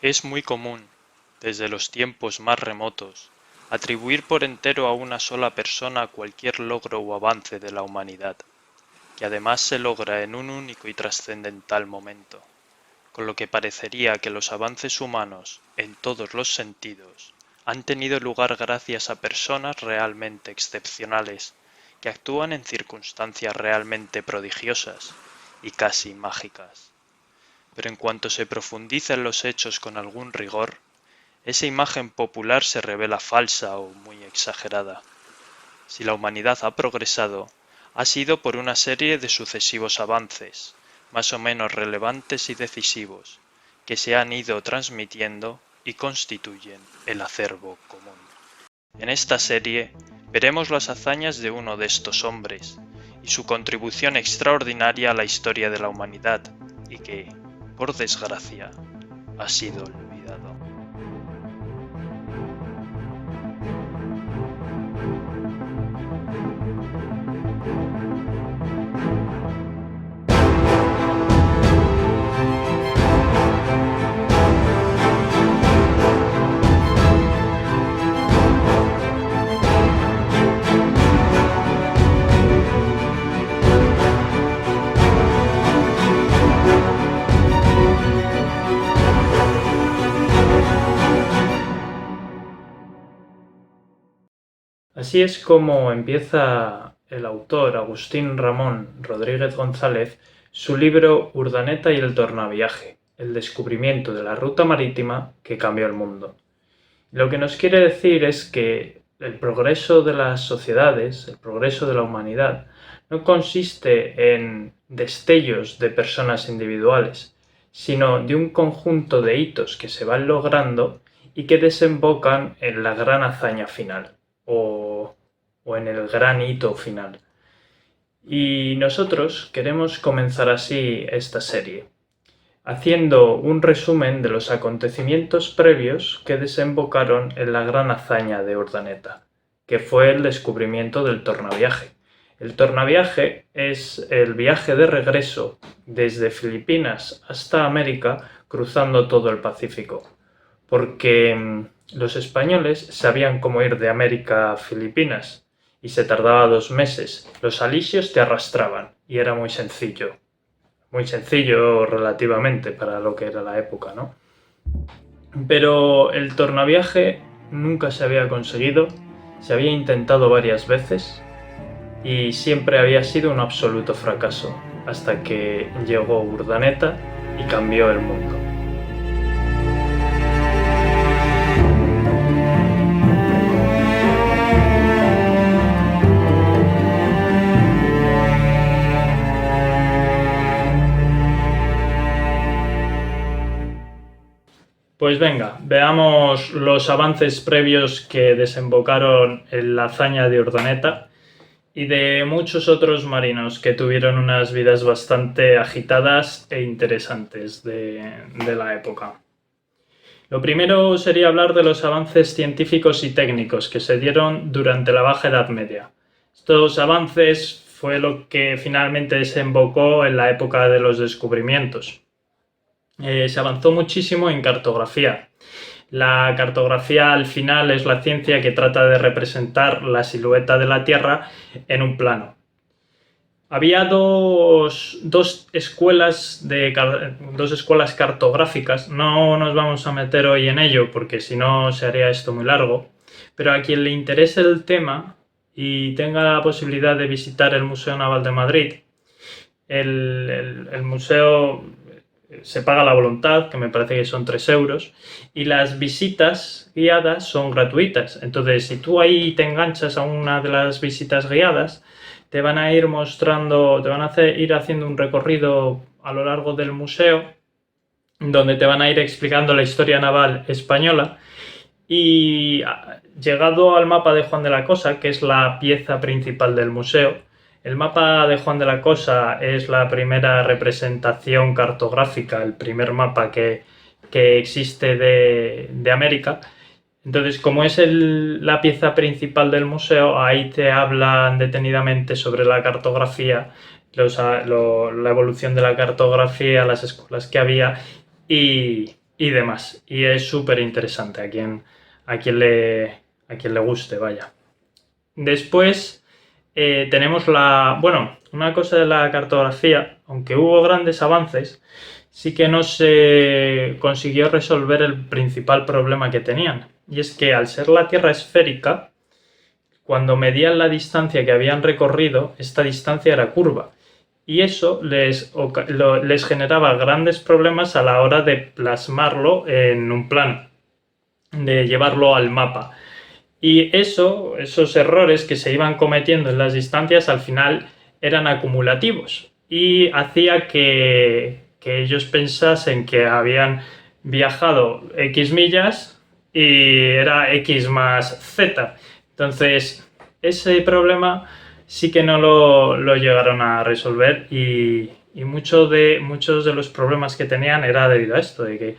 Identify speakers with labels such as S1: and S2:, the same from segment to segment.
S1: Es muy común, desde los tiempos más remotos, atribuir por entero a una sola persona cualquier logro o avance de la humanidad, que además se logra en un único y trascendental momento, con lo que parecería que los avances humanos, en todos los sentidos, han tenido lugar gracias a personas realmente excepcionales, que actúan en circunstancias realmente prodigiosas y casi mágicas. Pero en cuanto se profundiza en los hechos con algún rigor, esa imagen popular se revela falsa o muy exagerada. Si la humanidad ha progresado, ha sido por una serie de sucesivos avances, más o menos relevantes y decisivos, que se han ido transmitiendo y constituyen el acervo común. En esta serie veremos las hazañas de uno de estos hombres y su contribución extraordinaria a la historia de la humanidad y que, por desgracia, ha sido olvidado.
S2: Así es como empieza el autor Agustín Ramón Rodríguez González su libro Urdaneta y el tornaviaje, el descubrimiento de la ruta marítima que cambió el mundo. Lo que nos quiere decir es que el progreso de las sociedades, el progreso de la humanidad, no consiste en destellos de personas individuales, sino de un conjunto de hitos que se van logrando y que desembocan en la gran hazaña final o en el gran hito final. Y nosotros queremos comenzar así esta serie, haciendo un resumen de los acontecimientos previos que desembocaron en la gran hazaña de Urdaneta, que fue el descubrimiento del tornaviaje. El tornaviaje es el viaje de regreso desde Filipinas hasta América cruzando todo el Pacífico, porque los españoles sabían cómo ir de América a Filipinas y se tardaba 2 meses. Los alisios te arrastraban y era muy sencillo relativamente para lo que era la época, ¿no? Pero el tornaviaje nunca se había conseguido, se había intentado varias veces y siempre había sido un absoluto fracaso, hasta que llegó Urdaneta y cambió el mundo. Pues venga, veamos los avances previos que desembocaron en la hazaña de Urdaneta y de muchos otros marinos que tuvieron unas vidas bastante agitadas e interesantes de la época. Lo primero sería hablar de los avances científicos y técnicos que se dieron durante la Baja Edad Media. Estos avances fue lo que finalmente desembocó en la época de los descubrimientos. Se avanzó muchísimo en cartografía. La cartografía al final es la ciencia que trata de representar la silueta de la Tierra en un plano. Había dos escuelas cartográficas, no nos vamos a meter hoy en ello porque si no se haría esto muy largo, pero a quien le interese el tema y tenga la posibilidad de visitar el Museo Naval de Madrid, el museo se paga la voluntad, que me parece que son 3 euros, y las visitas guiadas son gratuitas. Entonces, si tú ahí te enganchas a una de las visitas guiadas, te van a ir mostrando, te van a ir haciendo un recorrido a lo largo del museo, donde te van a ir explicando la historia naval española, y llegado al mapa de Juan de la Cosa, que es la pieza principal del museo, el mapa de Juan de la Cosa es la primera representación cartográfica, el primer mapa que existe de América. Entonces, como es la pieza principal del museo, ahí te hablan detenidamente sobre la cartografía, la evolución de la cartografía, las escuelas que había y y demás. Y es súper interesante a quien le guste, vaya. Después tenemos una cosa de la cartografía, aunque hubo grandes avances, sí que no se consiguió resolver el principal problema que tenían. Y es que al ser la Tierra esférica, cuando medían la distancia que habían recorrido, esta distancia era curva. Y eso les generaba grandes problemas a la hora de plasmarlo en un plano, de llevarlo al mapa. Y esos errores que se iban cometiendo en las distancias al final eran acumulativos y hacía que ellos pensasen que habían viajado X millas y era X más Z. Entonces, ese problema sí que no lo llegaron a resolver y muchos de los problemas que tenían era debido a esto, porque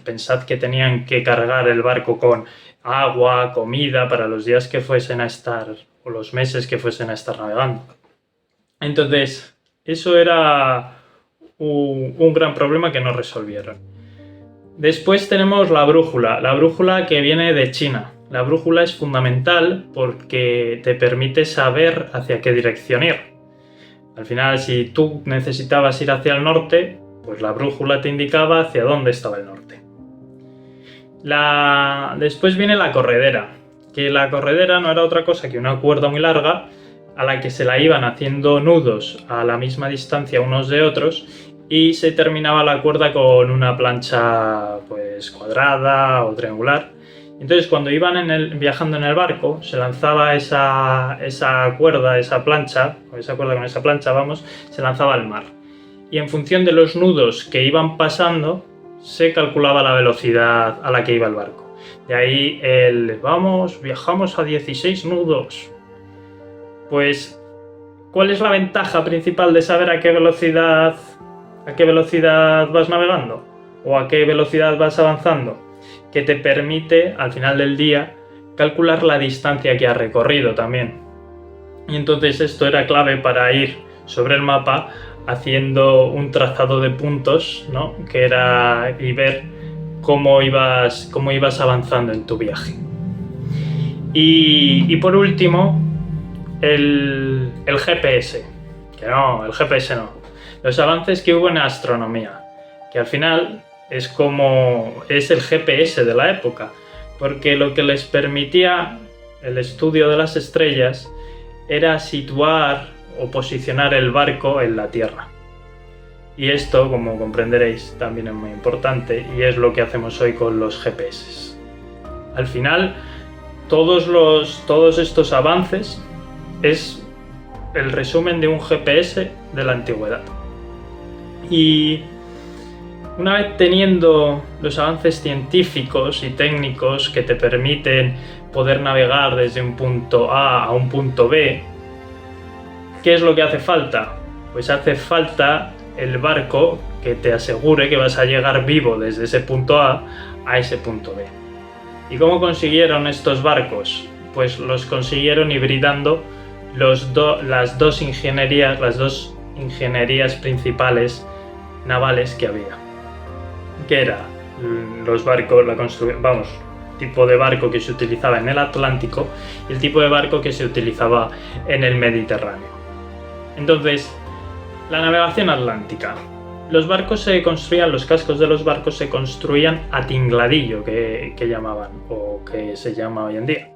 S2: pensad que tenían que cargar el barco con agua, comida para los días que fuesen a estar o los meses que fuesen a estar navegando. Entonces, eso era un gran problema que no resolvieron. Después tenemos la brújula que viene de China. La brújula es fundamental porque te permite saber hacia qué dirección ir. Al final, si tú necesitabas ir hacia el norte, pues la brújula te indicaba hacia dónde estaba el norte. Después viene la corredera, que la corredera no era otra cosa que una cuerda muy larga a la que se la iban haciendo nudos a la misma distancia unos de otros y se terminaba la cuerda con una plancha pues cuadrada o triangular. Entonces cuando iban viajando en el barco se lanzaba esa cuerda, esa cuerda con esa plancha, se lanzaba al mar. Y en función de los nudos que iban pasando se calculaba la velocidad a la que iba el barco. De ahí viajamos a 16 nudos. Pues, ¿cuál es la ventaja principal de saber a qué velocidad vas navegando? ¿O a qué velocidad vas avanzando? Que te permite, al final del día, calcular la distancia que has recorrido también. Y entonces esto era clave para ir sobre el mapa haciendo un trazado de puntos, ¿no? Y ver cómo ibas avanzando en tu viaje. Y por último, el GPS. El GPS no. Los avances que hubo en astronomía, que al final es el GPS de la época, porque lo que les permitía el estudio de las estrellas era situar o posicionar el barco en la Tierra. Y esto, como comprenderéis, también es muy importante y es lo que hacemos hoy con los GPS. Al final, todos estos avances es el resumen de un GPS de la antigüedad. Y una vez teniendo los avances científicos y técnicos que te permiten poder navegar desde un punto A a un punto B, ¿qué es lo que hace falta? Pues hace falta el barco que te asegure que vas a llegar vivo desde ese punto A ese punto B. ¿Y cómo consiguieron estos barcos? Pues los consiguieron hibridando las dos ingenierías principales navales que había, que era los barcos, tipo de barco que se utilizaba en el Atlántico y el tipo de barco que se utilizaba en el Mediterráneo. Entonces, la navegación atlántica. Los cascos de los barcos se construían a tingladillo, que llamaban, o que se llama hoy en día.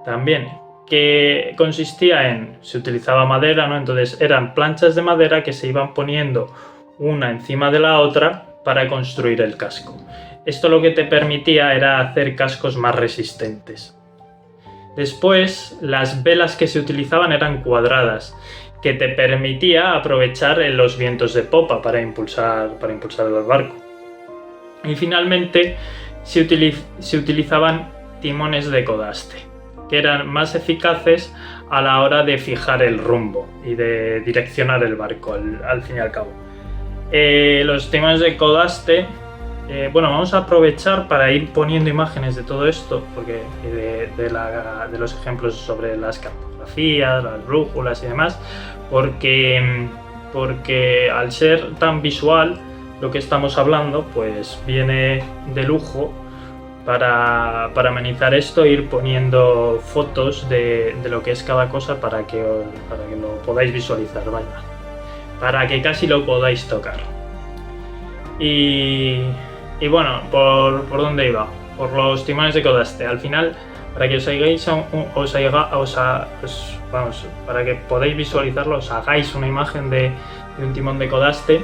S2: También, que consistía se utilizaba madera, ¿no? Entonces eran planchas de madera que se iban poniendo una encima de la otra para construir el casco. Esto lo que te permitía era hacer cascos más resistentes. Después, las velas que se utilizaban eran cuadradas, que te permitía aprovechar los vientos de popa para impulsar el barco. Y finalmente se utilizaban timones de codaste, que eran más eficaces a la hora de fijar el rumbo y de direccionar el barco al fin y al cabo. Los timones de codaste, vamos a aprovechar para ir poniendo imágenes de todo esto, porque de los ejemplos sobre las cartografías, las brújulas y demás, porque al ser tan visual lo que estamos hablando, pues viene de lujo para amenizar esto, ir poniendo fotos de lo que es cada cosa para que lo podáis visualizar, vaya, para que casi lo podáis tocar. Y bueno, ¿por dónde iba? Por los timones de Kodaste. Al final, para que para que podáis visualizarlo, os hagáis una imagen de un timón de Kodaste.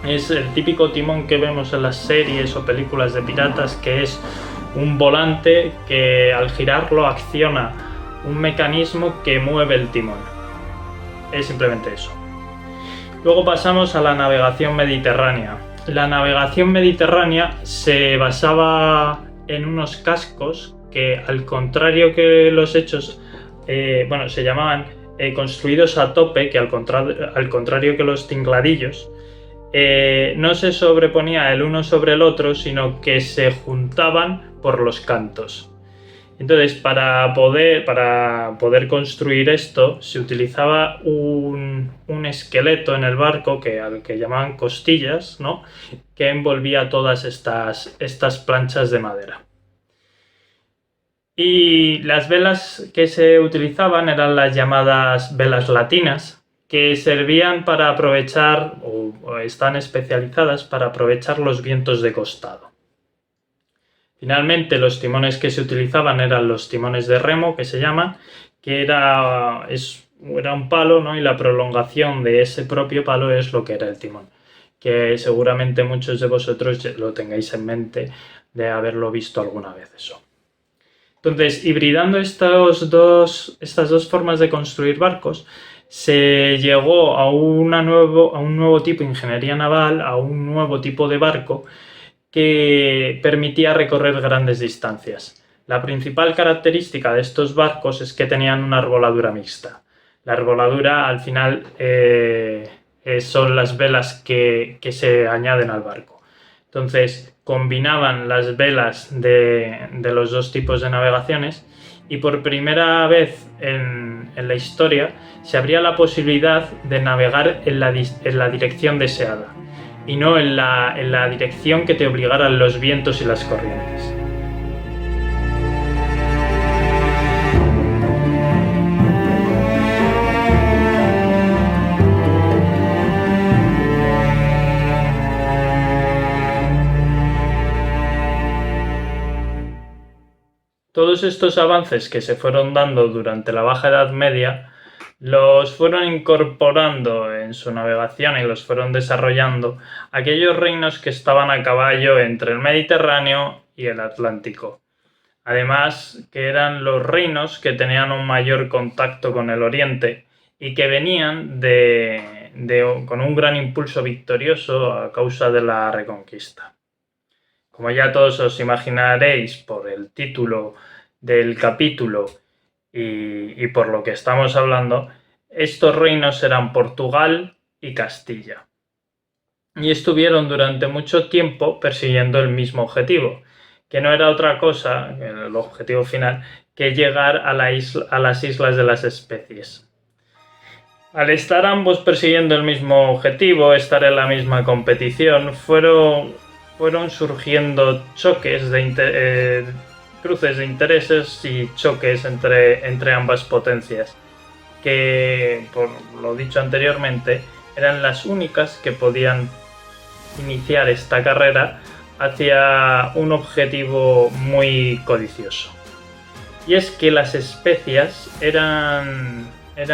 S2: Es el típico timón que vemos en las series o películas de piratas, que es un volante que al girarlo acciona un mecanismo que mueve el timón. Es simplemente eso. Luego pasamos a la navegación mediterránea. La navegación mediterránea se basaba en unos cascos que, al contrario que los hechos, se llamaban construidos a tope, que al contrario que los tingladillos, no se sobreponía el uno sobre el otro, sino que se juntaban por los cantos. Entonces, para poder construir esto, se utilizaba un esqueleto en el barco al que llamaban costillas, ¿no?, que envolvía todas estas planchas de madera. Y las velas que se utilizaban eran las llamadas velas latinas, que servían para aprovechar, o están especializadas para aprovechar los vientos de costado. Finalmente, los timones que se utilizaban eran los timones de remo, que se llaman, que era un palo, ¿no?, y la prolongación de ese propio palo es lo que era el timón, que seguramente muchos de vosotros lo tengáis en mente de haberlo visto alguna vez eso. Entonces, hibridando estas dos formas de construir barcos, se llegó a un nuevo tipo de ingeniería naval, a un nuevo tipo de barco que permitía recorrer grandes distancias. La principal característica de estos barcos es que tenían una arboladura mixta. La arboladura, al final, son las velas que se añaden al barco. Entonces, combinaban las velas de los dos tipos de navegaciones, y por primera vez en la historia se abría la posibilidad de navegar en la dirección deseada y no en la dirección que te obligaran los vientos y las corrientes. Todos estos avances que se fueron dando durante la Baja Edad Media los fueron incorporando en su navegación y los fueron desarrollando aquellos reinos que estaban a caballo entre el Mediterráneo y el Atlántico. Además, que eran los reinos que tenían un mayor contacto con el Oriente y que venían con un gran impulso victorioso a causa de la Reconquista. Como ya todos os imaginaréis por el título del capítulo y por lo que estamos hablando, estos reinos eran Portugal y Castilla. Y estuvieron durante mucho tiempo persiguiendo el mismo objetivo, que no era otra cosa, el objetivo final, que llegar a las Islas de las Especies. Al estar ambos persiguiendo el mismo objetivo, estar en la misma competición, fueron surgiendo choques cruces de intereses y choques entre ambas potencias, que, por lo dicho anteriormente, eran las únicas que podían iniciar esta carrera hacia un objetivo muy codicioso. Y es que las especias eran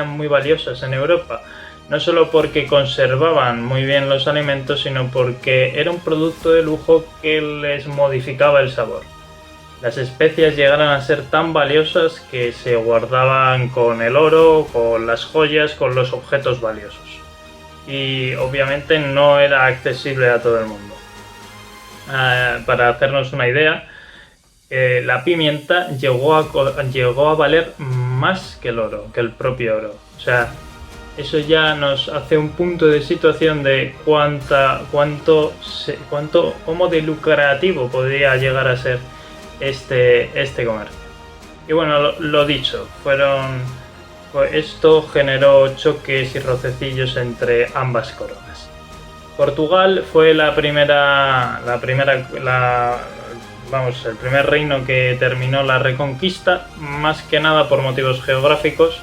S2: muy valiosas en Europa, no solo porque conservaban muy bien los alimentos, sino porque era un producto de lujo que les modificaba el sabor. Las especias llegaron a ser tan valiosas que se guardaban con el oro, con las joyas, con los objetos valiosos. Y obviamente no era accesible a todo el mundo. Para hacernos una idea, la pimienta llegó a valer más que el oro, que el propio oro. O sea, eso ya nos hace un punto de situación de cómo de lucrativo podría llegar a ser este comercio. Y bueno, lo dicho, esto generó choques y rocecillos entre ambas coronas. Portugal fue el primer reino que terminó la reconquista, más que nada por motivos geográficos.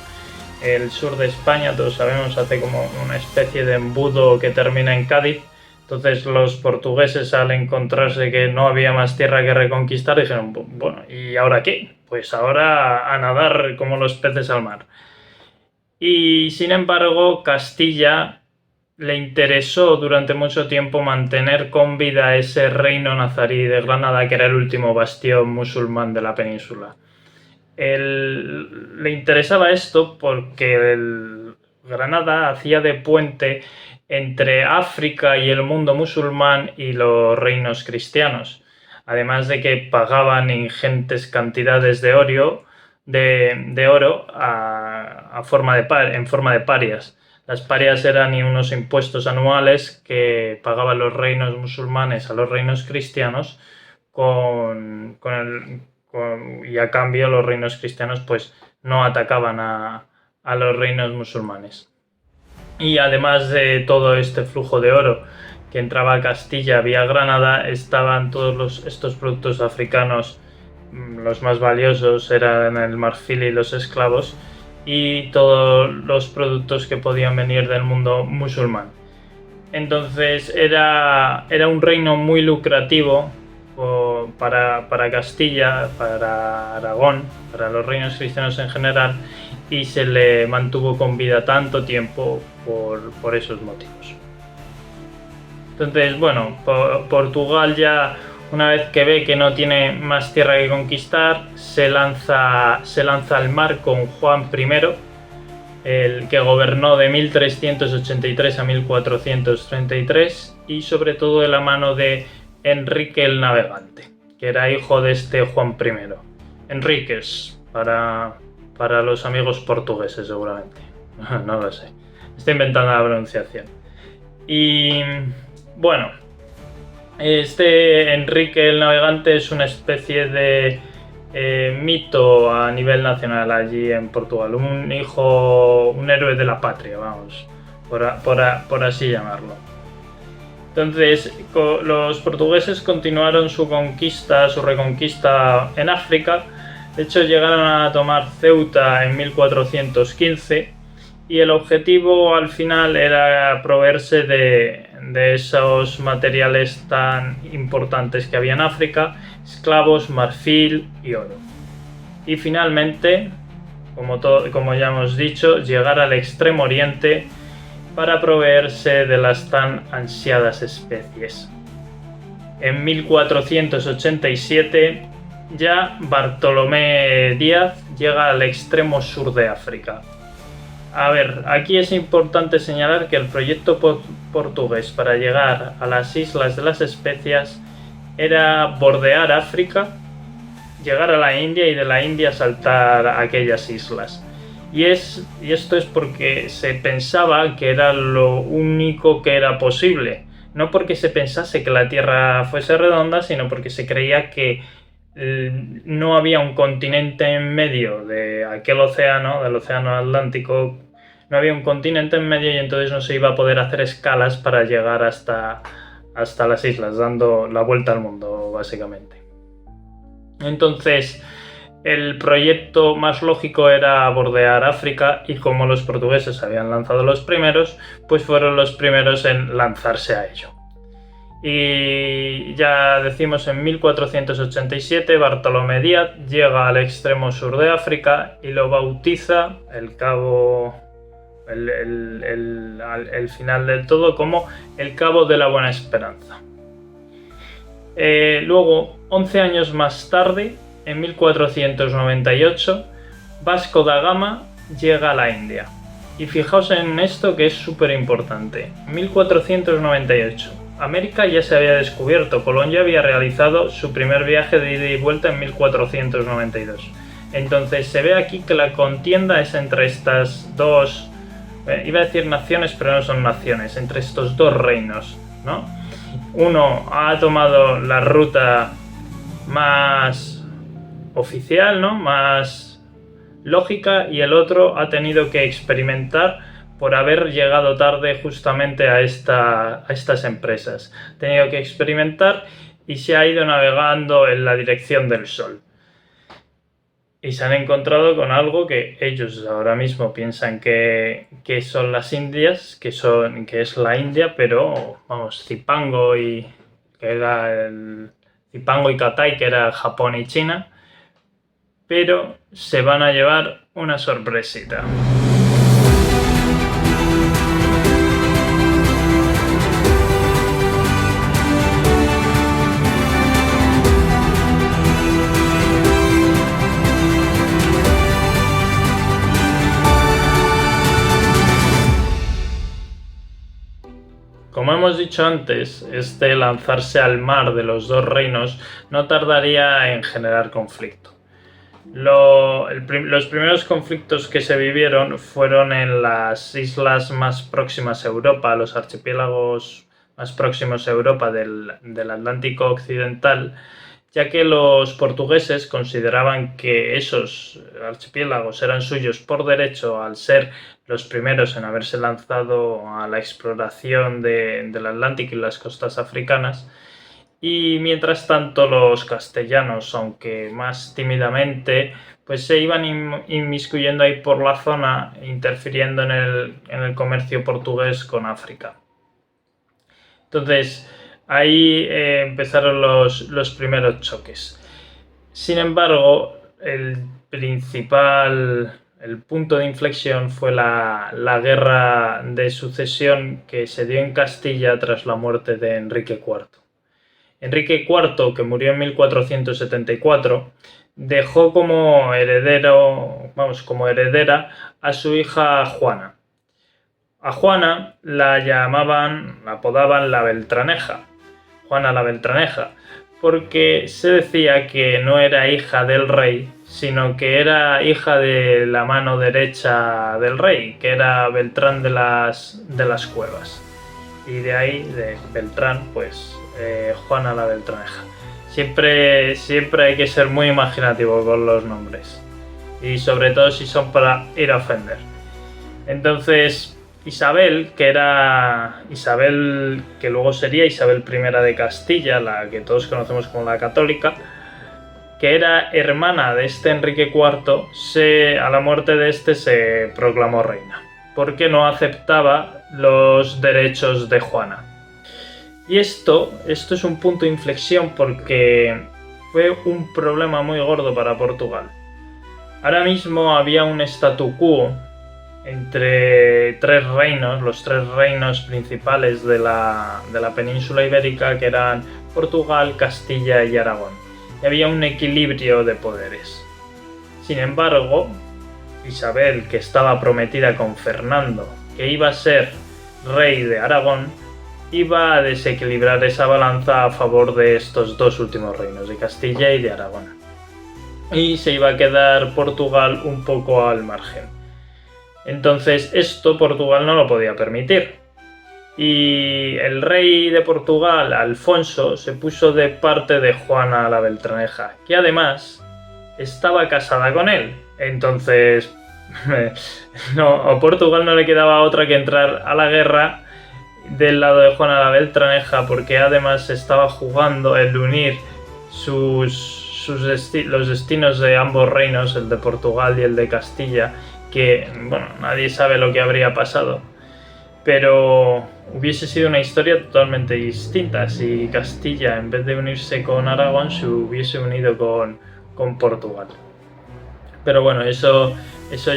S2: El sur de España, todos sabemos, hace como una especie de embudo que termina en Cádiz. Entonces los portugueses, al encontrarse que no había más tierra que reconquistar, dijeron, bueno, ¿y ahora qué? Pues ahora a nadar como los peces al mar. Y sin embargo, Castilla le interesó durante mucho tiempo mantener con vida ese reino nazarí de Granada, que era el último bastión musulmán de la península. Le interesaba esto porque Granada hacía de puente entre África y el mundo musulmán y los reinos cristianos, además de que pagaban ingentes cantidades de oro, en forma de parias. Las parias eran unos impuestos anuales que pagaban los reinos musulmanes a los reinos cristianos y a cambio los reinos cristianos pues no atacaban a los reinos musulmanes. Y además de todo este flujo de oro que entraba a Castilla vía Granada, estaban todos estos productos africanos. Los más valiosos eran el marfil y los esclavos, y todos los productos que podían venir del mundo musulmán. Entonces era un reino muy lucrativo para Castilla, para Aragón, para los reinos cristianos en general, y se le mantuvo con vida tanto tiempo por esos motivos. Entonces, bueno, Portugal ya, una vez que ve que no tiene más tierra que conquistar, se lanza al mar con Juan I, el que gobernó de 1383 a 1433, y sobre todo de la mano de Enrique el Navegante, que era hijo de este Juan I. Enríquez, para los amigos portugueses seguramente, no lo sé, estoy inventando la pronunciación. Y bueno, este Enrique el Navegante es una especie de mito a nivel nacional allí en Portugal, un héroe de la patria, vamos, por así llamarlo. Entonces los portugueses continuaron su reconquista en África. De hecho, llegaron a tomar Ceuta en 1415, y el objetivo al final era proveerse de esos materiales tan importantes que había en África: esclavos, marfil y oro. Y finalmente, como ya hemos dicho, llegar al Extremo Oriente para proveerse de las tan ansiadas especies. En 1487 ya Bartolomé Díaz llega al extremo sur de África. A ver, aquí es importante señalar que el proyecto portugués para llegar a las Islas de las Especias era bordear África, llegar a la India y de la India saltar a aquellas islas. Y esto es porque se pensaba que era lo único que era posible. No porque se pensase que la Tierra fuese redonda, sino porque se creía que no había un continente en medio de aquel océano, del océano Atlántico. No había un continente en medio, y entonces no se iba a poder hacer escalas para llegar hasta las islas, dando la vuelta al mundo, básicamente. Entonces, el proyecto más lógico era bordear África, y como los portugueses habían lanzado los primeros, pues fueron los primeros en lanzarse a ello. Y ya decimos, en 1487 Bartolomé Díaz llega al extremo sur de África y lo bautiza el final del todo como el Cabo de la Buena Esperanza. Luego, 11 años más tarde, en 1498, Vasco da Gama llega a la India. Y fijaos en esto, que es súper importante. 1498. América ya se había descubierto. Colón ya había realizado su primer viaje de ida y vuelta en 1492. Entonces se ve aquí que la contienda es entre estas dos, iba a decir naciones, pero no son naciones, entre estos dos reinos, ¿no? Uno ha tomado la ruta más oficial, ¿no?, más lógica, y el otro ha tenido que experimentar por haber llegado tarde justamente a estas empresas. Ha tenido que experimentar y se ha ido navegando en la dirección del sol. Y se han encontrado con algo que ellos ahora mismo piensan que son las Indias, que es la India, pero vamos, Zipango y Cathay, que era Japón y China, pero se van a llevar una sorpresita. Como hemos dicho antes, este lanzarse al mar de los dos reinos no tardaría en generar conflicto. Los primeros conflictos que se vivieron fueron en las islas más próximas a Europa, los archipiélagos más próximos a Europa del Atlántico Occidental, ya que los portugueses consideraban que esos archipiélagos eran suyos por derecho al ser los primeros en haberse lanzado a la exploración del Atlántico y las costas africanas. Y mientras tanto los castellanos, aunque más tímidamente, pues se iban inmiscuyendo ahí por la zona, interfiriendo en el comercio portugués con África. Entonces ahí empezaron los primeros choques. Sin embargo, el punto de inflexión fue la guerra de sucesión que se dio en Castilla tras la muerte de Enrique IV. Enrique IV, que murió en 1474, dejó como heredera a su hija Juana. A Juana la apodaban la Beltraneja, Juana la Beltraneja, porque se decía que no era hija del rey, sino que era hija de la mano derecha del rey, que era Beltrán de las Cuevas. Y de ahí, de Beltrán, pues Juana la Beltraneja. Siempre hay que ser muy imaginativo con los nombres. Y sobre todo si son para ir a ofender. Entonces, Isabel, que luego sería Isabel I de Castilla, la que todos conocemos como la católica, que era hermana de este Enrique IV, a la muerte de este se proclamó reina, porque no aceptaba los derechos de Juana. Y esto es un punto de inflexión porque fue un problema muy gordo para Portugal. Ahora mismo había un statu quo entre los tres reinos principales de la península ibérica, que eran Portugal, Castilla y Aragón. Y había un equilibrio de poderes. Sin embargo, Isabel, que estaba prometida con Fernando, que iba a ser rey de Aragón, iba a desequilibrar esa balanza a favor de estos dos últimos reinos, de Castilla y de Aragón. Y se iba a quedar Portugal un poco al margen. Entonces esto Portugal no lo podía permitir. Y el rey de Portugal, Alfonso, se puso de parte de Juana la Beltraneja, que además estaba casada con él. Entonces, a Portugal no le quedaba otra que entrar a la guerra del lado de Juana la Beltraneja, porque además estaba jugando el unir los destinos de ambos reinos, el de Portugal y el de Castilla, que, bueno, nadie sabe lo que habría pasado. Pero hubiese sido una historia totalmente distinta si Castilla, en vez de unirse con Aragón, se hubiese unido con Portugal. Pero bueno, eso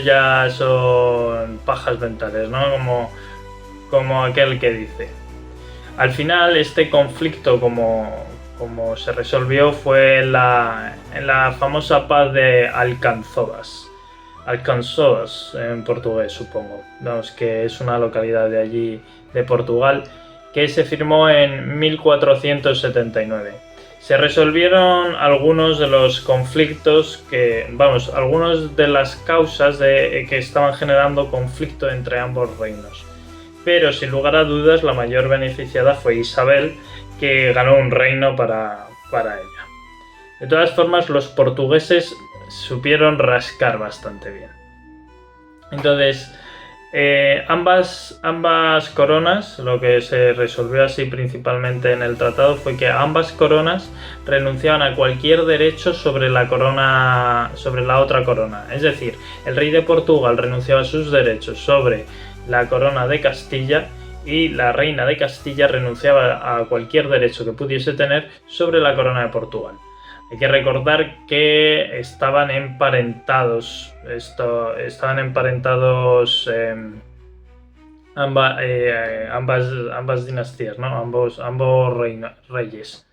S2: ya son pajas mentales, ¿no? Como aquel que dice. Al final, este conflicto, como se resolvió, fue en la famosa paz de Alcanzobas. Alcanzobas en portugués, supongo. Vamos, que es una localidad de allí, de Portugal, que se firmó en 1479. Se resolvieron algunos de los conflictos algunas de las causas que estaban generando conflicto entre ambos reinos. Pero sin lugar a dudas, la mayor beneficiada fue Isabel, que ganó un reino para ella. De todas formas, los portugueses supieron rascar bastante bien. Entonces, Ambas coronas, lo que se resolvió así principalmente en el tratado fue que ambas coronas renunciaban a cualquier derecho sobre la corona, sobre la otra corona. Es decir, el rey de Portugal renunciaba a sus derechos sobre la corona de Castilla y la reina de Castilla renunciaba a cualquier derecho que pudiese tener sobre la corona de Portugal. Hay que recordar que estaban emparentados, ambas dinastías, ¿no? Ambos reyes.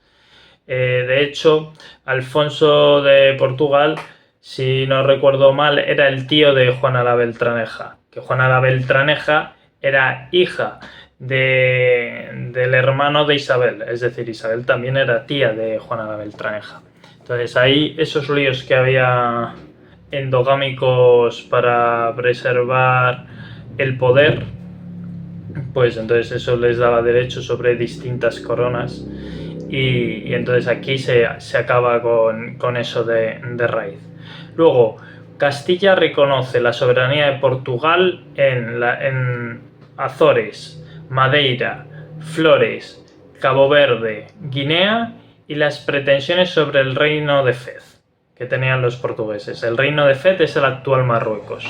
S2: De hecho, Alfonso de Portugal, si no recuerdo mal, era el tío de Juana la Beltraneja, que Juana la Beltraneja era hija del hermano de Isabel, es decir, Isabel también era tía de Juana la Beltraneja. Entonces ahí esos líos que había endogámicos para preservar el poder, pues entonces eso les daba derecho sobre distintas coronas y entonces aquí se acaba con eso de raíz. Luego, Castilla reconoce la soberanía de Portugal en Azores, Madeira, Flores, Cabo Verde, Guinea y las pretensiones sobre el reino de Fez que tenían los portugueses. El reino de Fez es el actual Marruecos.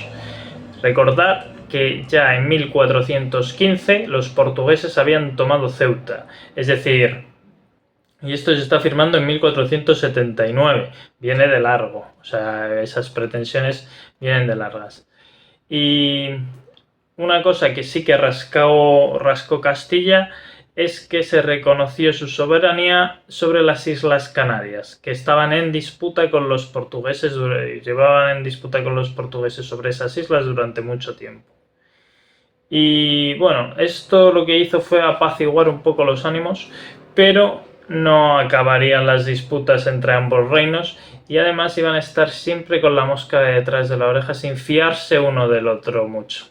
S2: Recordad que ya en 1415 los portugueses habían tomado Ceuta, es decir, y esto se está firmando en 1479, viene de largo, o sea, esas pretensiones vienen de largas. Y una cosa que sí que rascó Castilla es que se reconoció su soberanía sobre las Islas Canarias, que estaban en disputa con los portugueses, llevaban en disputa con los portugueses sobre esas islas durante mucho tiempo. Y bueno, esto lo que hizo fue apaciguar un poco los ánimos, pero no acabarían las disputas entre ambos reinos y además iban a estar siempre con la mosca detrás de la oreja sin fiarse uno del otro mucho.